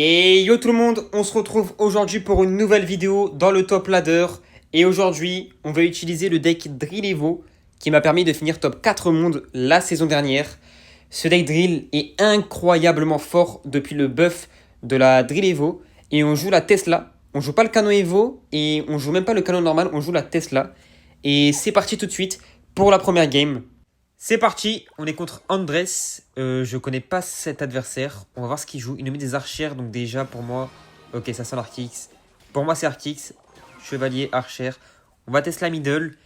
Et yo tout le monde, on se retrouve aujourd'hui pour une nouvelle vidéo dans le top ladder. Et aujourd'hui, on va utiliser le deck Drill Evo qui m'a permis de finir top 4 monde la saison dernière. Ce deck Drill est incroyablement fort depuis le buff de la Drill Evo. Et on joue la Tesla. On joue pas le canon Evo et on joue même pas le canon normal, on joue la Tesla. Et c'est parti tout de suite pour la première game. C'est parti, on est contre Andres. Je connais pas cet adversaire. On va voir ce qu'il joue. Il nous met des archères, donc déjà pour moi. Ok, ça sent l'Arkix. Pour moi, c'est Arkix. Chevalier, archère. On va Tesla middle.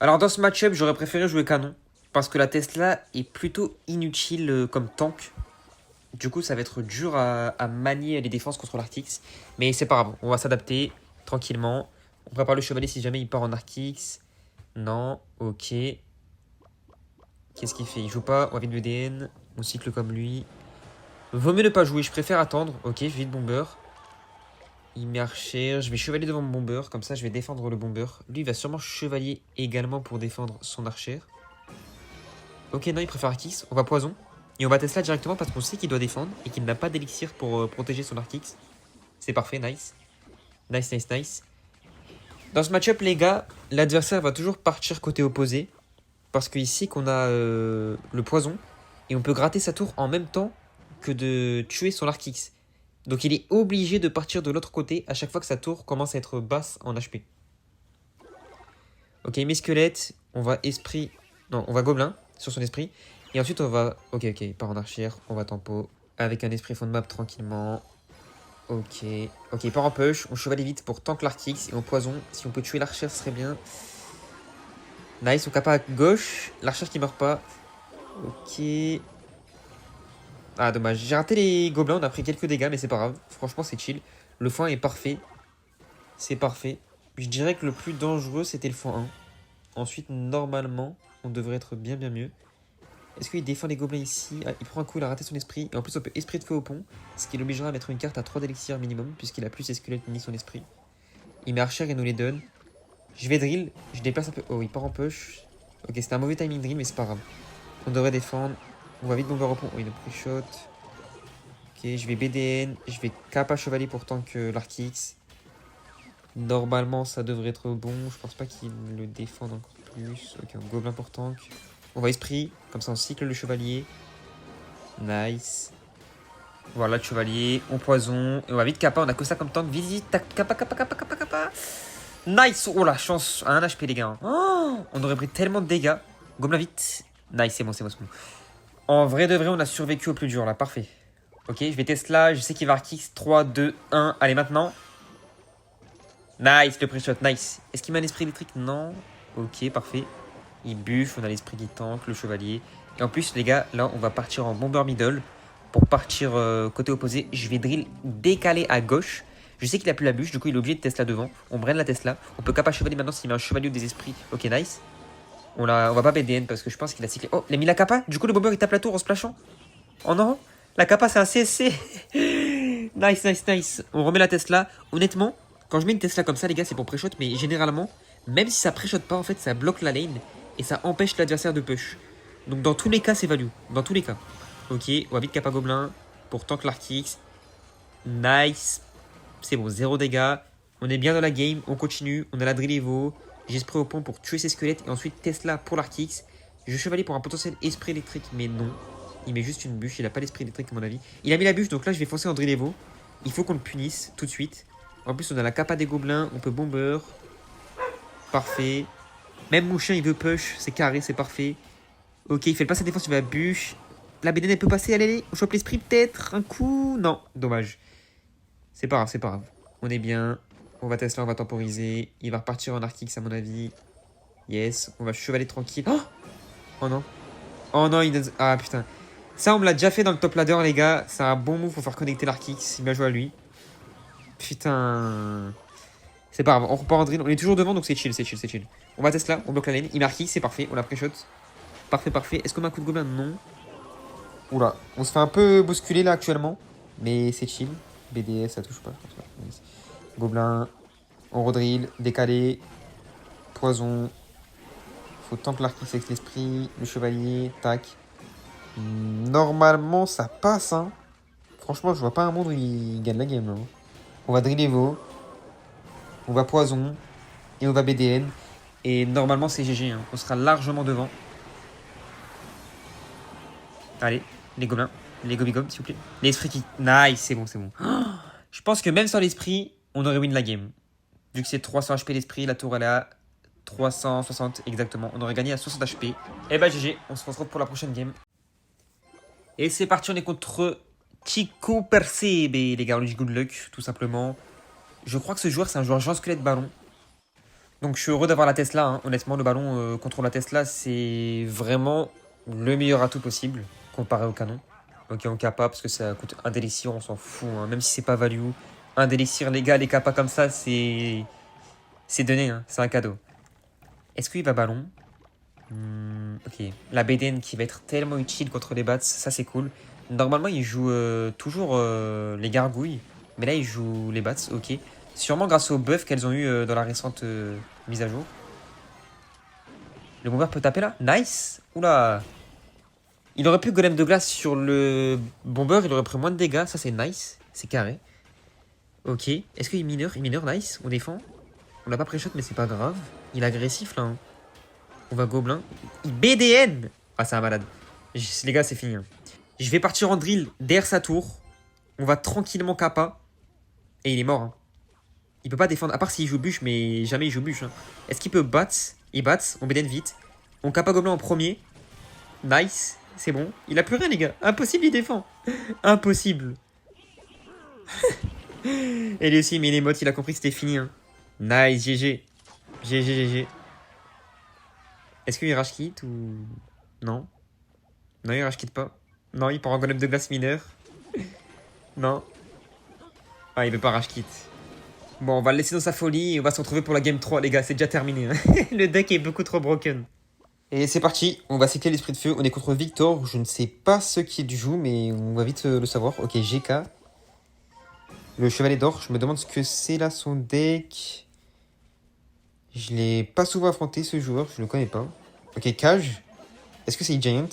Alors, dans ce match-up, j'aurais préféré jouer canon. Parce que la Tesla est plutôt inutile comme tank. Du coup, ça va être dur à manier les défenses contre l'Arkix. Mais c'est pas grave, on va s'adapter tranquillement. On prépare le chevalier si jamais il part en Arkix. Non, ok. Qu'est-ce qu'il fait? Il joue pas, on va vite BDN. On cycle comme lui. Vaut mieux ne pas jouer, je préfère attendre. Ok, je vais vite bomber. Il met archer, je vais chevalier devant mon bomber. Comme ça, je vais défendre le bomber. Lui, il va sûrement chevalier également pour défendre son archer. Ok, non, il préfère Arkix. On va poison. Et on va Tesla directement parce qu'on sait qu'il doit défendre et qu'il n'a pas d'élixir pour protéger son Arkix. C'est parfait, nice. Nice, nice, nice. Dans ce match-up, les gars, l'adversaire va toujours partir côté opposé. Parce qu'ici qu'on a le poison. Et on peut gratter sa tour en même temps que de tuer son Arkix. Donc il est obligé de partir de l'autre côté à chaque fois que sa tour commence à être basse en HP. Ok, il met squelette. On va esprit. Non, on va gobelin sur son esprit. Et ensuite on va... Ok, ok, il part en archère. On va tempo. Avec un esprit fond de map tranquillement. Ok. Ok, il part en push. On chevalier vite pour tank l'Arkix. Et on poison. Si on peut tuer l'archère, ce serait bien. Nice, on capa à gauche. L'archère qui meurt pas. Ok. Ah, dommage. J'ai raté les gobelins. On a pris quelques dégâts, mais c'est pas grave. Franchement, c'est chill. Le foin est parfait. C'est parfait. Je dirais que le plus dangereux, c'était le foin 1. Ensuite, normalement, on devrait être bien, bien mieux. Est-ce qu'il défend les gobelins ici? Ah, il prend un coup, il a raté son esprit. Et en plus, on peut esprit de feu au pont. Ce qui l'obligera à mettre une carte à 3 d'élixir minimum, puisqu'il a plus ses squelettes ni son esprit. Il met archer et nous les donne. Je vais drill. Je déplace un peu. Oh, il part en push. Ok, c'était un mauvais timing drill, mais c'est pas grave. On devrait défendre. On va vite bomber au pont. Oh, il a pris shot. Ok, je vais BDN. Je vais Kappa chevalier pour tank l'Arkix. Normalement, ça devrait être bon. Je pense pas qu'il le défende encore plus. Ok, un gobelin pour tank. On va esprit. Comme ça, on cycle le chevalier. Nice. Voilà le chevalier. On poison. Et on va vite Kappa. On a que ça comme tank. Visite. Kappa, Kappa, Kappa, Kappa, Kappa. Nice. Oh la chance. À 1 HP, les gars. Oh, on aurait pris tellement de dégâts. Gobelin vite. Nice, c'est bon, c'est bon, c'est bon. En vrai de vrai, on a survécu au plus dur là. Parfait. Ok, je vais Tesla. Je sais qu'il va Arkix. 3, 2, 1. Allez, maintenant. Nice, le pré-shot. Nice. Est-ce qu'il met un esprit électrique? Non. Ok, parfait. Il buffe. On a l'esprit qui tank, le chevalier. Et en plus, les gars, là, on va partir en bomber middle. Pour partir côté opposé, je vais drill décaler à gauche. Je sais qu'il a plus la bûche, du coup il est obligé de Tesla devant. On brain la Tesla. On peut Kappa chevalier maintenant s'il met un chevalier ou des esprits. Ok, nice. On va pas BDN parce que je pense qu'il a cyclé. Oh, il a mis la Kappa. Du coup, le bomber il tape la tour en splashant. Oh non, la Kappa c'est un CSC. Nice, nice, nice. On remet la Tesla. Honnêtement, quand je mets une Tesla comme ça, les gars, c'est pour pré-shot. Mais généralement, même si ça pré-shot pas, en fait, ça bloque la lane et ça empêche l'adversaire de push. Donc dans tous les cas, c'est value. Dans tous les cas. Ok, on va vite Kappa Gobelin pour tank l'Arkix. Nice. C'est bon, 0 dégâts. On est bien dans la game, on continue. On a la Drill Evo. J'ai esprit au pont pour tuer ses squelettes. Et ensuite Tesla pour l'Arkix. Je chevalier pour un potentiel esprit électrique, mais non. Il met juste une bûche, il a pas l'esprit électrique à mon avis. Il a mis la bûche, donc là je vais foncer en Drill Evo. Il faut qu'on le punisse tout de suite. En plus on a la Kappa des gobelins, on peut bomber. Parfait. Même mon chien il veut push, c'est carré, c'est parfait. Ok, il fait le pass à défense, il va bûche. La BDN elle peut passer, allez, allez. On chope l'esprit peut-être, un coup. Non, dommage. C'est pas grave, c'est pas grave. On est bien. On va Tesla, on va temporiser. Il va repartir en Arkix à mon avis. Yes, on va chevalier tranquille. Oh, oh non. Oh non, il donne... Ah putain. Ça, on me l'a déjà fait dans le top ladder, les gars. C'est un bon move pour faire connecter l'Arkix. Il m'a joué à lui. Putain. C'est pas grave, on repart en drill. On est toujours devant, donc c'est chill, c'est chill, c'est chill. On va Tesla, on bloque la lane. Il m'a Arkix, c'est parfait. On l'a pré-shot. Parfait, parfait. Est-ce qu'on a un coup de gobelin? Non. Oula, on se fait un peu bousculer là actuellement. Mais c'est chill. BDS, ça touche pas. Gobelin. On redrill. Décalé. Poison. Faut tank l'Arkix avec l'esprit. Le chevalier. Tac. Normalement, ça passe, hein. Franchement, je vois pas un monde où il gagne la game. Là. On va drill Evo, on va poison et on va BDN. Et normalement, c'est GG. Hein. On sera largement devant. Allez, les gobelins. Les gobigom, s'il vous plaît. L'esprit qui. Nice, c'est bon, c'est bon. Oh, je pense que même sans l'esprit, on aurait win la game. Vu que c'est 300 HP l'esprit, la tour elle est à 360 exactement. On aurait gagné à 60 HP. Et bah GG, on se retrouve pour la prochaine game. Et c'est parti, on est contre Chico Percebe, les gars. On lui dit good luck, tout simplement. Je crois que ce joueur, c'est un joueur Jean Squelette Ballon. Donc je suis heureux d'avoir la Tesla. Hein. Honnêtement, le ballon contre la Tesla, c'est vraiment le meilleur atout possible comparé au canon. Ok, on kappa parce que ça coûte un délixir, on s'en fout. Hein. Même si c'est pas value. Un délixir, les gars, les kappas comme ça, c'est donné. Hein. C'est un cadeau. Est-ce qu'il va ballon? Ok. La BDN qui va être tellement utile contre les bats, ça c'est cool. Normalement, il joue toujours les gargouilles. Mais là, il joue les bats, ok. Sûrement grâce au buff qu'elles ont eu dans la récente mise à jour. Le bomber peut taper là. Nice. Oula. Il aurait pu golem de glace sur le bomber. Il aurait pris moins de dégâts. Ça, c'est nice. C'est carré. Ok. Est-ce qu'il mineur? Il mineur, nice. On défend. On l'a pas pré-shot, mais c'est pas grave. Il est agressif là. Hein. On va gobelin. Il BDN. Ah, c'est un malade. Les gars, c'est fini. Hein. Je vais partir en drill derrière sa tour. On va tranquillement kappa. Et il est mort. Hein. Il peut pas défendre, à part s'il joue bûche, mais jamais il joue bûche. Hein. Est-ce qu'il peut battre? Il bat, on BDN vite. On kappa gobelin en premier. Nice, c'est bon. Il a plus rien, les gars. Impossible, il défend. Impossible. Et lui aussi, mais il est mode, il a compris que c'était fini. Hein. Nice, GG. GG, GG. Est-ce qu'il rage kit ou. Non. Non, il rage kit pas. Non, il part en golem de glace mineur. Non. Ah, il veut pas rage kit. Bon, on va le laisser dans sa folie et on va se retrouver pour la game 3, les gars. C'est déjà terminé. Hein. Le deck est beaucoup trop broken. Et c'est parti. On va cycler l'esprit de feu. On est contre Victor. Je ne sais pas ce qu'il joue, mais on va vite le savoir. Ok, GK. Le chevalier d'or. Je me demande ce que c'est là, son deck. Je l'ai pas souvent affronté, ce joueur. Je le connais pas. Ok, Cage. Est-ce que c'est Giant?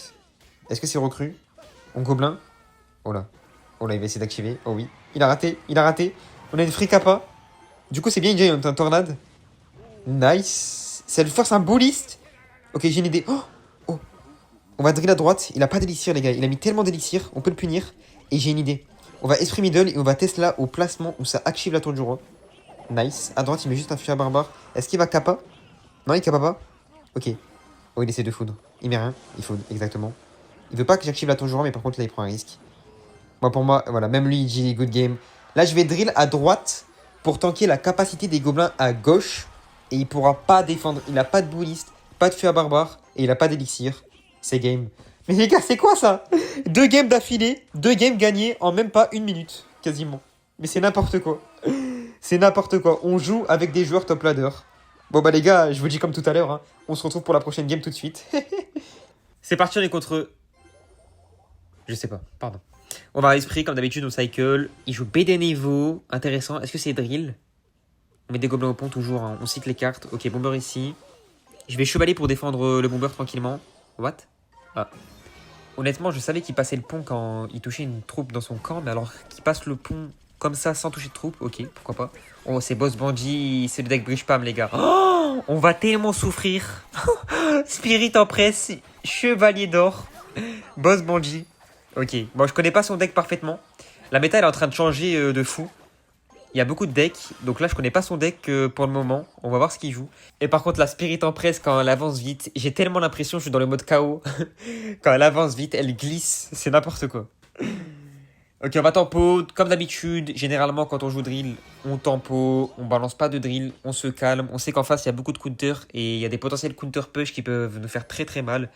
Est-ce que c'est recru? On gobelin? Oh là. Oh là, il va essayer d'activer. Oh oui. Il a raté. Il a raté. On a une free kappa. Du coup, c'est bien une Giant, un tornade. Nice. Ça lui force un bullist. Ok, j'ai une idée. Oh, oh. On va drill à droite. Il a pas d'élixir, les gars. Il a mis tellement d'élixir. On peut le punir. Et j'ai une idée. On va esprit middle et on va Tesla au placement où ça active la tour du roi. Nice. À droite, il met juste un feu à barbare. Est-ce qu'il va kappa? Non, il kappa pas. Ok. Oh, il essaie de foudre. Il met rien. Il foudre, exactement. Il veut pas que j'active la tour du roi, mais par contre, là, il prend un risque. Moi, pour moi, voilà. Même lui, il dit good game. Là, je vais drill à droite pour tanker la capacité des gobelins à gauche. Et il pourra pas défendre. Il n'a pas de bullist, pas de feu à barbare. Et il a pas d'élixir. C'est game. Mais les gars, c'est quoi ça? 2 games d'affilée, 2 games gagnés en même pas 1 minute. Quasiment. Mais c'est n'importe quoi. C'est n'importe quoi. On joue avec des joueurs top ladder. Bon bah les gars, je vous dis comme tout à l'heure. Hein, on se retrouve pour la prochaine game tout de suite. C'est parti, on est contre eux. Je sais pas, pardon. On va à esprit comme d'habitude, on cycle. Il joue BD niveau. Intéressant. Est-ce que c'est drill? On met des gobelins au pont toujours. Hein. On cite les cartes. Ok, bomber ici. Je vais chevalier pour défendre le bomber tranquillement. What? Ah. Honnêtement, je savais qu'il passait le pont quand il touchait une troupe dans son camp. Mais alors qu'il passe le pont comme ça sans toucher de troupe. Ok, pourquoi pas. Oh, c'est boss bandit. C'est le deck bridge pam, les gars. Oh, on va tellement souffrir. Spirit en presse. Chevalier d'or. Boss bandit. Ok, bon, je connais pas son deck parfaitement. La méta, elle est en train de changer de fou. Il y a beaucoup de decks, donc là, je connais pas son deck pour le moment. On va voir ce qu'il joue. Et par contre, la Spirit en presse, quand elle avance vite, j'ai tellement l'impression que je suis dans le mode KO. Quand elle avance vite, elle glisse. C'est n'importe quoi. Ok, on va tempo. Comme d'habitude, généralement, quand on joue drill, on tempo, on balance pas de drill, on se calme. On sait qu'en face, il y a beaucoup de counters et il y a des potentiels counter push qui peuvent nous faire très très mal.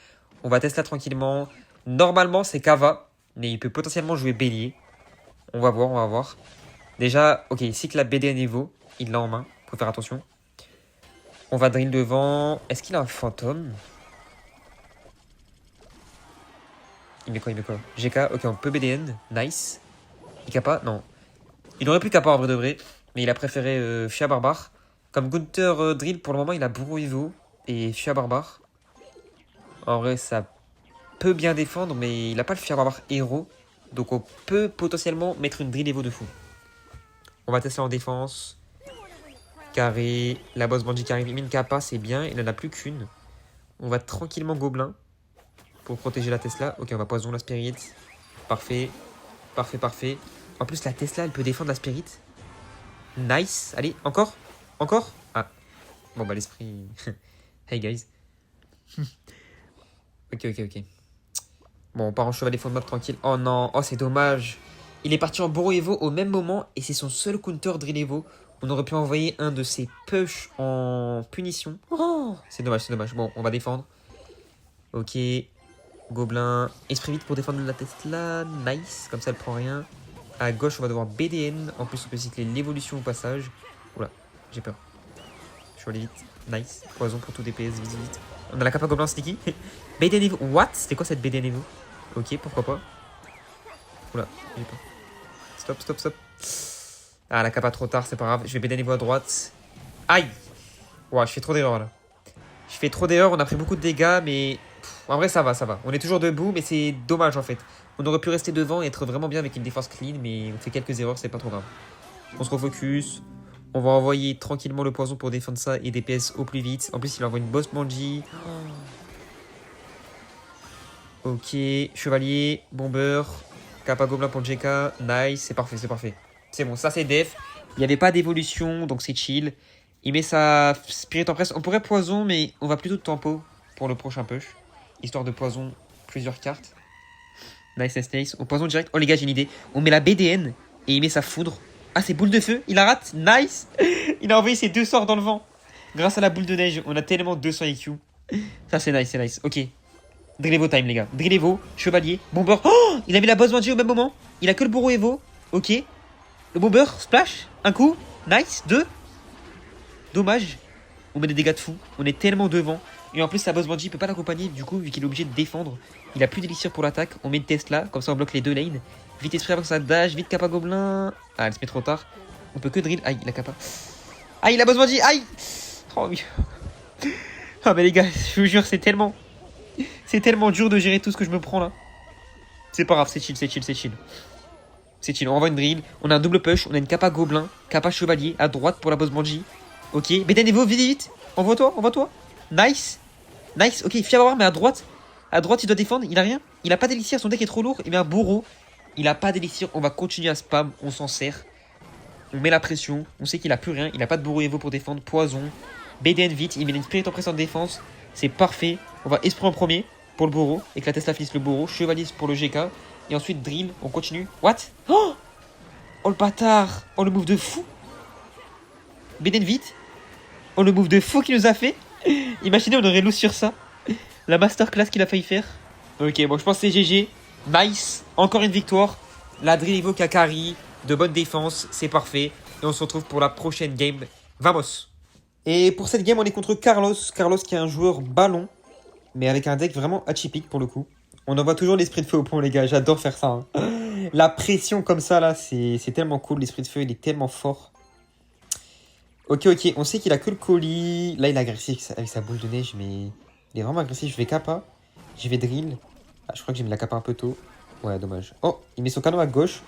On va tester là tranquillement. Normalement, c'est Kava, mais il peut potentiellement jouer bélier. On va voir, on va voir. Déjà, ok, il cycle la BD à niveau. Il l'a en main, faut faire attention. On va drill devant. Est-ce qu'il a un fantôme? Il met quoi, il met quoi? GK, ok, on peut BDN, nice. Il kappa, non. Il aurait pu kappa en vrai de vrai, mais il a préféré Fia Barbare. Comme Gunther drill, pour le moment, il a Bourreau Evo et Fia Barbare. En vrai, ça peut bien défendre, mais il a pas le Fia Barbare héros. Donc on peut potentiellement mettre une drill Evo de fou. On va tester en défense. Carré. La boss bandit qui arrive. Il met une capa, c'est bien. Il n'en a plus qu'une. On va tranquillement gobelin. Pour protéger la Tesla. Ok, on va poison la spirit. Parfait. Parfait, parfait. En plus, la Tesla, elle peut défendre la spirit. Nice. Allez, encore. Encore. Ah. Bon, bah l'esprit... Hey, guys. Ok, ok, ok. Bon, on part en chevalier fond de map tranquille. Oh non, oh c'est dommage. Il est parti en Boro Evo au même moment et c'est son seul counter Drill Evo. On aurait pu envoyer un de ses push en punition. Oh, c'est dommage, c'est dommage. Bon, on va défendre. Ok. Gobelin. Esprit vite pour défendre la Tesla. Nice, comme ça elle prend rien. À gauche, on va devoir BDN. En plus, on peut cycler l'évolution au passage. Oula, j'ai peur. Je suis allé vite. Nice. Poison pour tout DPS, vite, vite. On a la capa gobelin sneaky. BDN Evo. What? C'était quoi cette BDN Evo? Ok, pourquoi pas. Oula, j'ai peur. Stop, stop, stop. Ah, la capa trop tard, c'est pas grave. Je vais BDN Evo à droite. Aïe! Ouah, je fais trop d'erreurs là. Je fais trop d'erreurs, on a pris beaucoup de dégâts, mais... en vrai, ça va, ça va. On est toujours debout, mais c'est dommage en fait. On aurait pu rester devant et être vraiment bien avec une défense clean, mais on fait quelques erreurs, c'est pas trop grave. On se refocus. On va envoyer tranquillement le poison pour défendre ça et DPS au plus vite. En plus, il envoie une boss manji. Ok, chevalier, bomber, capa gobelin pour JK. Nice, c'est parfait, c'est parfait. C'est bon, ça c'est def. Il n'y avait pas d'évolution, donc c'est chill. Il met sa spirit en presse. On pourrait poison, mais on va plutôt de tempo pour le prochain push. Histoire de poison plusieurs cartes. Nice, nice, nice. On poison direct. Oh les gars, j'ai une idée. On met la BDN et il met sa foudre. Ah, c'est boule de feu. Il la rate. Nice. Il a envoyé ses 2 sorts dans le vent. Grâce à la boule de neige, on a tellement 200 IQ. Ça, c'est nice, c'est nice. Ok. Drill Evo time, les gars. Drill Evo, chevalier, bomber. Oh, il a mis la boss manger au même moment. Il a que le bourreau Evo. Ok. Le bomber, splash. Un coup. Nice. 2. Dommage. On met des dégâts de fou. On est tellement devant. Et en plus, sa boss bandit peut pas l'accompagner. Du coup, vu qu'il est obligé de défendre, il a plus d'élixir pour l'attaque. On met une Tesla. Comme ça, on bloque les 2 lanes. Vite esprit avant que ça dash. Vite capa gobelin. Ah, elle se met trop tard. On peut que drill. Aïe, la capa. Aïe, la boss bandit. Aïe. Oh oui. Ah, mais les gars, je vous jure, c'est tellement dur de gérer tout ce que je me prends là. C'est pas grave, c'est chill, c'est chill, c'est chill. C'est chill, on envoie une drill. On a un double push. On a une capa gobelin. Capa chevalier à droite pour la boss bandit. Ok, BDN Evo, vite, vite. Envoie-toi, envoie-toi. Nice. Nice, ok, fier à voir, mais à droite. À droite, il doit défendre. Il a rien. Il a pas d'élixir, son deck est trop lourd. Il met un bourreau. Il a pas d'élixir. On va continuer à spam. On s'en sert. On met la pression. On sait qu'il a plus rien. Il a pas de bourreau Evo pour défendre. Poison. BDN vite. Il met une spirit en presse en défense. C'est parfait. On va esprit en premier pour le bourreau. Et que la Tesla finisse le bourreau. Chevalier pour le GK. Et ensuite drill. On continue. What? Oh, oh le bâtard. Oh le move de fou. BDN vite. Oh le move de fou qu'il nous a fait. Imaginez, on aurait loose sur ça. La masterclass qu'il a failli faire. Ok, bon, je pense que c'est GG. Nice. Encore une victoire. La drill Evo Kakari. De bonne défense. C'est parfait. Et on se retrouve pour la prochaine game. Vamos. Et pour cette game, on est contre Carlos. Carlos qui est un joueur ballon. Mais avec un deck vraiment atypique pour le coup. On envoie toujours l'esprit de feu au point, les gars. J'adore faire ça. Hein. La pression comme ça, là, c'est tellement cool. L'esprit de feu, il est tellement fort. Ok, ok. On sait qu'il a que le colis. Là, il est agressif avec sa boule de neige, mais il est vraiment agressif. Je vais capa. Je vais drill. Ah, je crois que j'ai mis la capa un peu tôt. Ouais, dommage. Oh, il met son canon à gauche.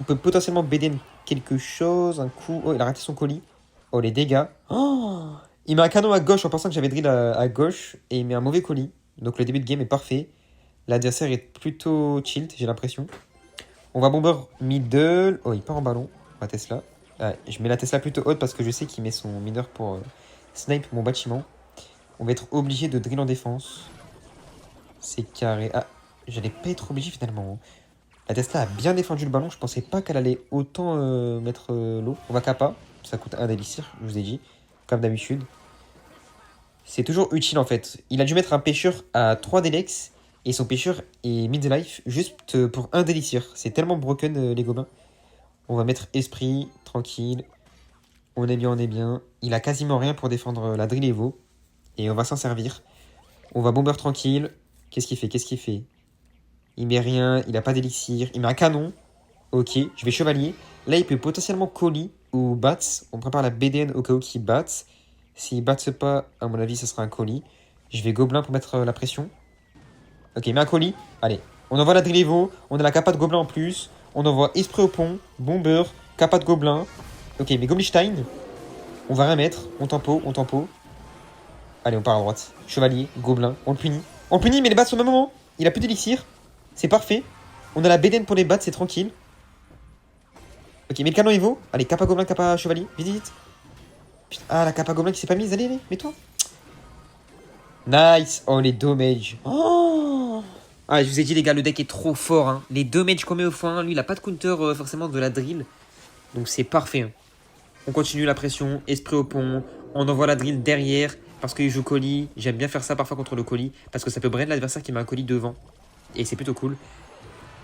On peut potentiellement BDN quelque chose. Un coup. Oh, il a raté son colis. Oh, les dégâts. Oh, il met un canon à gauche en pensant que j'avais drill à gauche. Et il met un mauvais colis. Donc le début de game est parfait. L'adversaire est plutôt chill, j'ai l'impression. On va bomber middle. Oh, il part en ballon. On va Tesla. Ah, je mets la Tesla plutôt haute parce que je sais qu'il met son mineur pour snipe mon bâtiment. On va être obligé de drill en défense. C'est carré. Ah, j'allais pas être obligé finalement. La Tesla a bien défendu le ballon. Je pensais pas qu'elle allait autant mettre l'eau. On va capa. Ça coûte un d'élixir, je vous ai dit. Comme d'habitude. C'est toujours utile en fait. Il a dû mettre un pêcheur à 3 délex. Et son pêcheur est midlife juste pour un d'élixir. C'est tellement broken les gobins. On va mettre esprit, tranquille. On est bien, on est bien. Il a quasiment rien pour défendre la drill Evo. Et on va s'en servir. On va bomber tranquille. Qu'est-ce qu'il fait? Qu'est-ce qu'il fait? Il met rien, il a pas d'élixir. Il met un canon. Ok, je vais chevalier. Là, il peut potentiellement colis ou bats. On prépare la BDN au cas où qu'il bats. S'il bats pas, à mon avis, ce sera un colis. Je vais gobelin pour mettre la pression. Ok, il met un colis. Allez, On envoie la Drill Evo, on a la capa de gobelin en plus. On envoie esprit au pont, bomber, capa de gobelin. Ok, mais Goblinstein, on va rien mettre. On tempo. Allez, on part à droite. Chevalier, gobelin, on le punit. On le punit, mais les bats sont au même moment. Il a plus d'élixir. C'est parfait. On a la bédaine pour les bats, c'est tranquille. Ok, mais le canon Evo. Allez, capa gobelin, capa chevalier. Vite, vite. Putain, ah, la capa gobelin qui s'est pas mise. Allez, mets-toi. Nice. Oh, les dommages. Oh. Ah, je vous ai dit, les gars, le deck est trop fort. Hein. Les dommages qu'on met au foin, lui, il a pas de counter forcément de la drill. Donc, c'est parfait. Hein. On continue la pression. Esprit au pont. On envoie la drill derrière. Parce qu'il joue colis. J'aime bien faire ça parfois contre le colis. Parce que ça peut brain l'adversaire qui met un colis devant. Et c'est plutôt cool.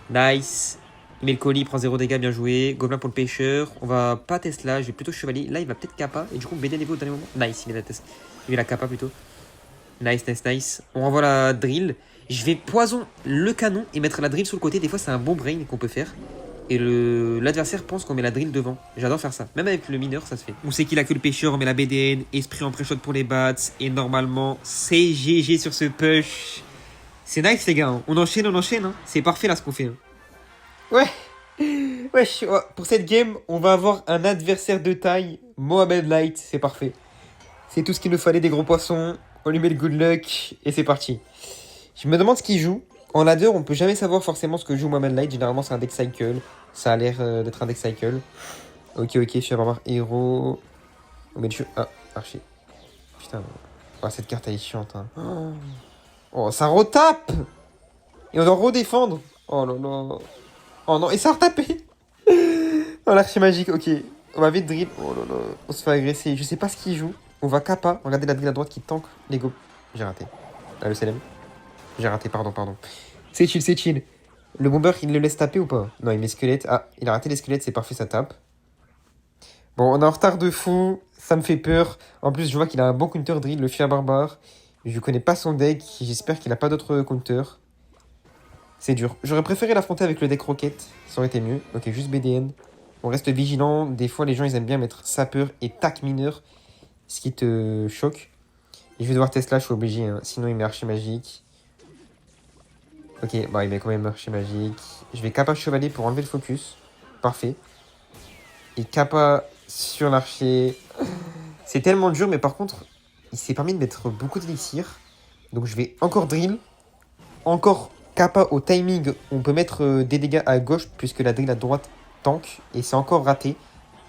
Nice. Il met le colis, il prend 0 dégâts, bien joué. Gobelin pour le pêcheur. On va pas Tesla, je vais plutôt chevalier. Là, il va peut-être kappa. Et du coup, BD niveau au dernier moment. Nice, il met la test. Il met la kappa plutôt. Nice. On renvoie la drill. Je vais poison le canon et mettre la drill sur le côté. Des fois, c'est un bon brain qu'on peut faire. Et l'adversaire pense qu'on met la drill devant. J'adore faire ça. Même avec le mineur, ça se fait. On sait qu'il a que le pêcheur, on met la BDN. Esprit en pré-shot pour les bats. Et normalement, c'est GG sur ce push. C'est nice, les gars. Hein. On enchaîne. Hein. C'est parfait là ce qu'on fait. Hein. Ouais, pour cette game, on va avoir un adversaire de taille, Mohamed Light, c'est parfait. C'est tout ce qu'il nous fallait, des gros poissons, on lui met le good luck, et c'est parti. Je me demande ce qu'il joue. En ladder, on peut jamais savoir forcément ce que joue Mohamed Light, généralement c'est un deck cycle, ça a l'air d'être un deck cycle. Ok, je suis à voir héros. On met le ah, archer. Putain, oh, cette carte elle est chiante. Hein. Oh, ça retape. Et on doit redéfendre. Oh là là. Oh non, et ça a retapé. Oh, l'archi magique, ok. On va vite drill. Oh là là, on se fait agresser. Je sais pas ce qu'il joue. On va kappa. Regardez la drill à droite qui tank les go. J'ai raté. Ah, le CLM. J'ai raté, pardon. C'est chill. Le bomber, il le laisse taper ou pas? Non, il met squelette. Ah, il a raté les squelettes, c'est parfait, ça tape. Bon, on est en retard de fou. Ça me fait peur. En plus, je vois qu'il a un bon counter drill, le fier barbare. Je connais pas son deck. J'espère qu'il a pas d'autres counters. C'est dur. J'aurais préféré l'affronter avec le deck Rocket. Ça aurait été mieux. Ok, juste BDN. On reste vigilant. Des fois, les gens, ils aiment bien mettre sapeur et tac mineur. Ce qui te choque. Et je vais devoir Tesla, je suis obligé. Hein. Sinon, il met archi magique. Ok, bah, il met quand même archi magique. Je vais kappa chevalier pour enlever le focus. Parfait. Et kappa sur l'archer. C'est tellement dur, mais par contre, il s'est permis de mettre beaucoup d'élixir. Donc, je vais encore drill. Encore kappa au timing, on peut mettre des dégâts à gauche puisque la drill à droite tank. Et c'est encore raté.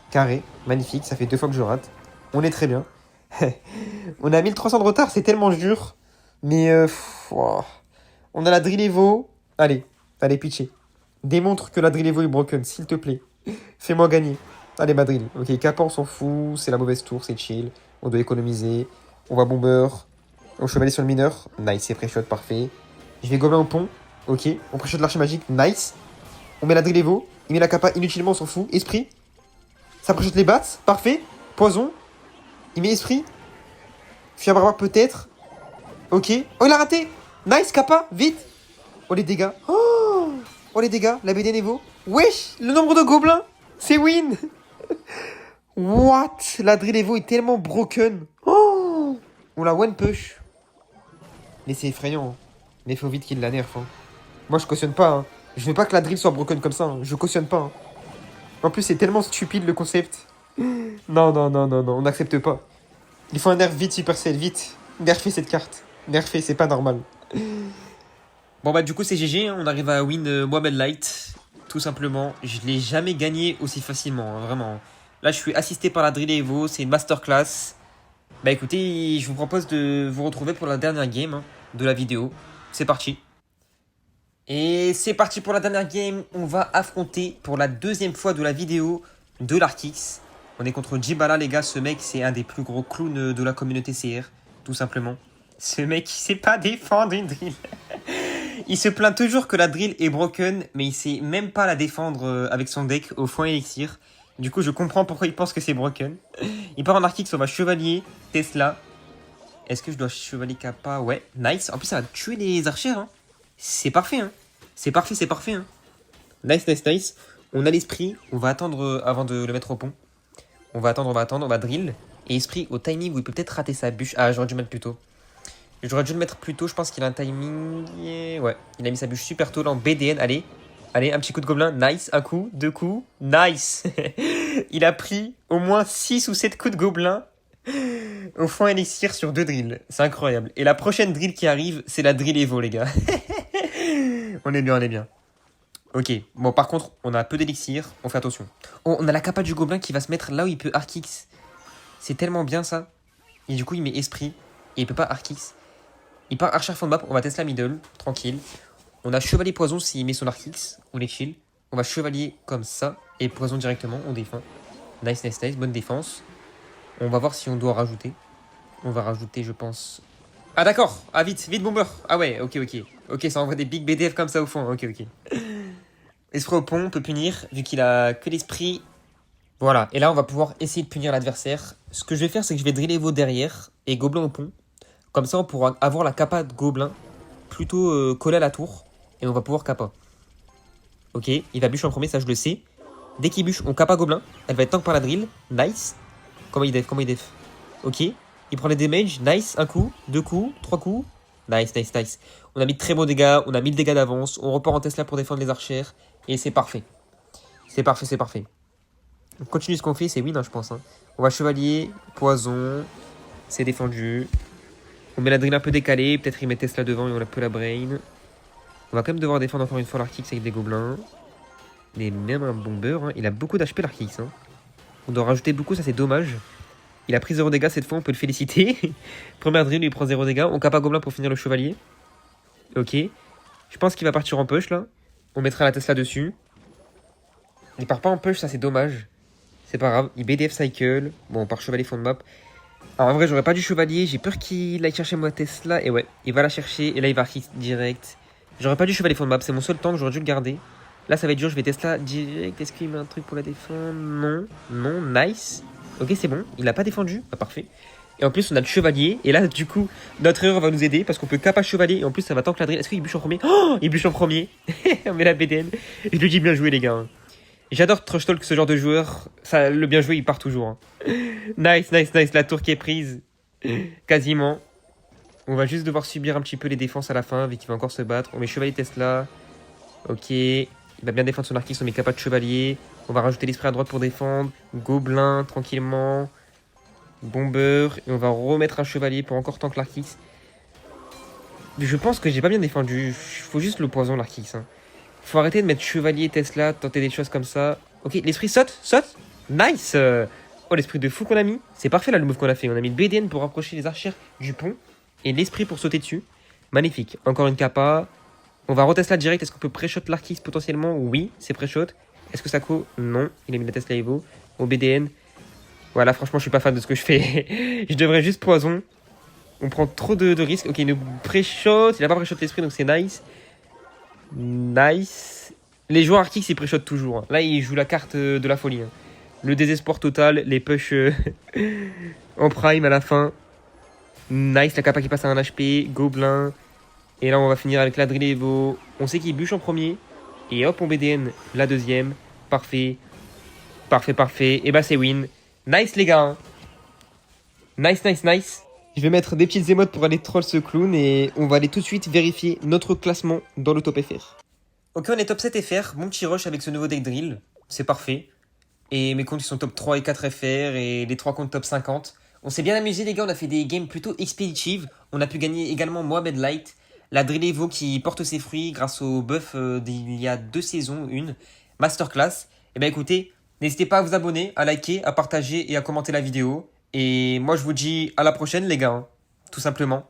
Carré, magnifique, ça fait 2 fois que je rate. On est très bien. On a 1300 de retard, c'est tellement dur. Mais wow. On a la drill Evo. Allez, pitcher. Démontre que la drill Evo est broken, s'il te plaît. Fais-moi gagner. Allez, ma drill. Ok, kappa, on s'en fout. C'est la mauvaise tour, c'est chill. On doit économiser. On va bomber. On chevalier sur le mineur. Nice, c'est pré-shot, parfait. Je vais gobelin au pont. Ok. On pré-shot de l'archer magique. Nice. On met la drill Evo. Il met la kappa inutilement, on s'en fout. Esprit. Ça pré-shot les bats. Parfait. Poison. Il met esprit. Fier barbare peut-être. Ok. Oh, il a raté. Nice, kappa. Vite. Oh, les dégâts. Oh, les dégâts. La BD Evo. Wesh. Le nombre de gobelins. C'est win. What? La drill Evo est tellement broken. Oh. On la one push. Mais c'est effrayant. Hein. Mais faut vite qu'il la nerf. Hein. Moi, je cautionne pas. Hein. Je veux pas que la drill soit broken comme ça. Hein. Je cautionne pas. Hein. En plus, c'est tellement stupide le concept. Non. On n'accepte pas. Il faut un nerf vite, Supercell, vite. Nerfez cette carte. Nerfez, c'est pas normal. Bon, bah, du coup, c'est GG. Hein. On arrive à win Mohamed Light. Tout simplement. Je l'ai jamais gagné aussi facilement. Hein, vraiment. Là, je suis assisté par la drill Evo. C'est une masterclass. Bah, écoutez, je vous propose de vous retrouver pour la dernière game hein, de la vidéo. C'est parti. Et c'est parti pour la dernière game. On va affronter pour la 2e fois de la vidéo de l'Arkix. On est contre Jibala, les gars. Ce mec, c'est un des plus gros clowns de la communauté CR. Tout simplement. Ce mec, il sait pas défendre une drill. Il se plaint toujours que la drill est broken, mais il sait même pas la défendre avec son deck au foin élixir. Du coup, je comprends pourquoi il pense que c'est broken. Il part en Arkix, on va chevalier, Tesla. Est-ce que je dois chevalier kappa? Ouais, nice. En plus, ça va tuer les archers. Hein. C'est parfait. Hein. C'est parfait. Hein. Nice. On a l'esprit. On va attendre avant de le mettre au pont. On va attendre. On va drill. Et esprit au timing où il peut peut-être rater sa bûche. Ah, j'aurais dû mettre plus tôt. J'aurais dû le mettre plus tôt, je pense qu'il a un timing. Ouais, il a mis sa bûche super tôt là en BDN. Allez, allez, un petit coup de gobelin. Nice, un coup, deux coups. Nice. Il a pris au moins 6 ou 7 coups de gobelin au fond élixir sur 2 drills. C'est incroyable. Et la prochaine drill qui arrive, c'est la drill Evo, les gars. On est bien, on est bien. Ok, bon, par contre, on a peu d'élixir. On fait attention. Oh, on a la capa du gobelin qui va se mettre là où il peut Arc-X. C'est tellement bien ça. Et du coup, il met esprit. Et il peut pas Arc-X. Il part archer fond de map, on va Tesla middle, tranquille. On a chevalier poison s'il met son Arc-X, on est chill. On va chevalier comme ça, et poison directement, on défend. Nice, nice, nice, bonne défense. On va voir si on doit rajouter. On va rajouter, je pense... Ah d'accord, ah vite, vite bomber. Ah ouais, ok, ok. Ok, ça envoie des big BDF comme ça au fond, ok, ok. Esprit au pont, on peut punir, vu qu'il a que l'esprit. Voilà, et là on va pouvoir essayer de punir l'adversaire. Ce que je vais faire, c'est que je vais driller vos derrière, et gobelin au pont. Comme ça, on pourra avoir la capa de gobelin plutôt collée à la tour. Et on va pouvoir capa. Ok, il va bûche en premier, ça je le sais. Dès qu'il bûche, on capa gobelin. Elle va être tank par la drill. Nice. Comment il def, comment il def. Ok, il prend les damage. Nice, un coup, deux coups, trois coups. Nice, nice, nice. On a mis de très beaux dégâts, on a mis le dégâts d'avance. On repart en Tesla pour défendre les archères. Et c'est parfait. C'est parfait, c'est parfait. On continue ce qu'on fait, c'est win, hein, je pense. Hein. On va chevalier, poison. C'est défendu. On met la drill un peu décalée, peut-être il met Tesla devant et on a peu la brain. On va quand même devoir défendre encore une fois l'Arc-X avec des gobelins. Mais même un bomber, hein. Il a beaucoup d'HP l'Arc-X. Hein. On doit rajouter beaucoup, ça c'est dommage. Il a pris 0 dégâts cette fois, on peut le féliciter. Première drill, il prend 0 dégâts. On capa gobelin pour finir le chevalier. Ok. Je pense qu'il va partir en push là. On mettra la Tesla dessus. Il part pas en push, ça c'est dommage. C'est pas grave, il BDF cycle. Bon, on part chevalier fond de map. Alors en vrai, j'aurais pas du chevalier, j'ai peur qu'il aille chercher ma Tesla. Et ouais, il va la chercher et là il va Arc-X direct. J'aurais pas dû chevalier fond de map, c'est mon seul tank, j'aurais dû le garder. Là ça va être dur, je vais Tesla direct. Est-ce qu'il met un truc pour la défendre? Non, non, nice. Ok, c'est bon, il a pas défendu, ah, parfait. Et en plus on a le chevalier, et là du coup notre erreur va nous aider parce qu'on peut capa chevalier et en plus ça va tank la drill. Est-ce qu'il bûche en premier? Oh, il bûche en premier. On met la BDN. Je lui dis bien joué les gars. J'adore Trash Talk, ce genre de joueur. Ça, le bien joué, il part toujours. Hein. Nice, nice, nice. La tour qui est prise. Quasiment. On va juste devoir subir un petit peu les défenses à la fin, vu qu'il va encore se battre. On met chevalier Tesla. Ok. Il va bien défendre son Arc-X, on met capa de chevalier. On va rajouter l'esprit à droite pour défendre. Gobelin, tranquillement. Bomber. Et on va remettre un chevalier pour encore tank l'Arc-X. Je pense que j'ai pas bien défendu. Faut juste le poison l'Arc-X. Hein. Faut arrêter de mettre chevalier, Tesla, tenter des choses comme ça. Ok, l'esprit saute, saute. Nice. Oh, l'esprit de fou qu'on a mis. C'est parfait là le move qu'on a fait. On a mis le BDN pour rapprocher les archères du pont. Et l'esprit pour sauter dessus. Magnifique. Encore une capa. On va re-Tesla direct. Est-ce qu'on peut pré-shot l'Arc-X potentiellement? Oui, c'est pré-shot. Est-ce que ça co? Non. Il a mis la Tesla Evo. Au BDN. Voilà, franchement, je suis pas fan de ce que je fais. Je devrais juste poison. On prend trop de risques. Ok, il nous pré-shot. Il a pas pré-shot l'esprit, donc c'est nice. Nice. Les joueurs Arc-X ils pré-shot toujours. Hein. Là ils jouent la carte de la folie. Hein. Le désespoir total, les push en prime à la fin. Nice, la capa qui passe à un HP, gobelin. Et là on va finir avec la drill Evo. On sait qu'il bûche en premier. Et hop on BDN la deuxième. Parfait. Parfait, parfait. Et bah c'est win. Nice les gars. Hein. Nice, nice, nice. Je vais mettre des petites émotes pour aller troll ce clown et on va aller tout de suite vérifier notre classement dans le top FR. Ok, on est top 7 FR, mon petit rush avec ce nouveau deck drill, c'est parfait. Et mes comptes ils sont top 3 et 4 FR et les 3 comptes top 50. On s'est bien amusé les gars, on a fait des games plutôt expéditives. On a pu gagner également Mohamed Light, la drill Evo qui porte ses fruits grâce au buff d'il y a 2 saisons, une masterclass. Et ben écoutez, n'hésitez pas à vous abonner, à liker, à partager et à commenter la vidéo. Et moi je vous dis à la prochaine les gars, hein, tout simplement.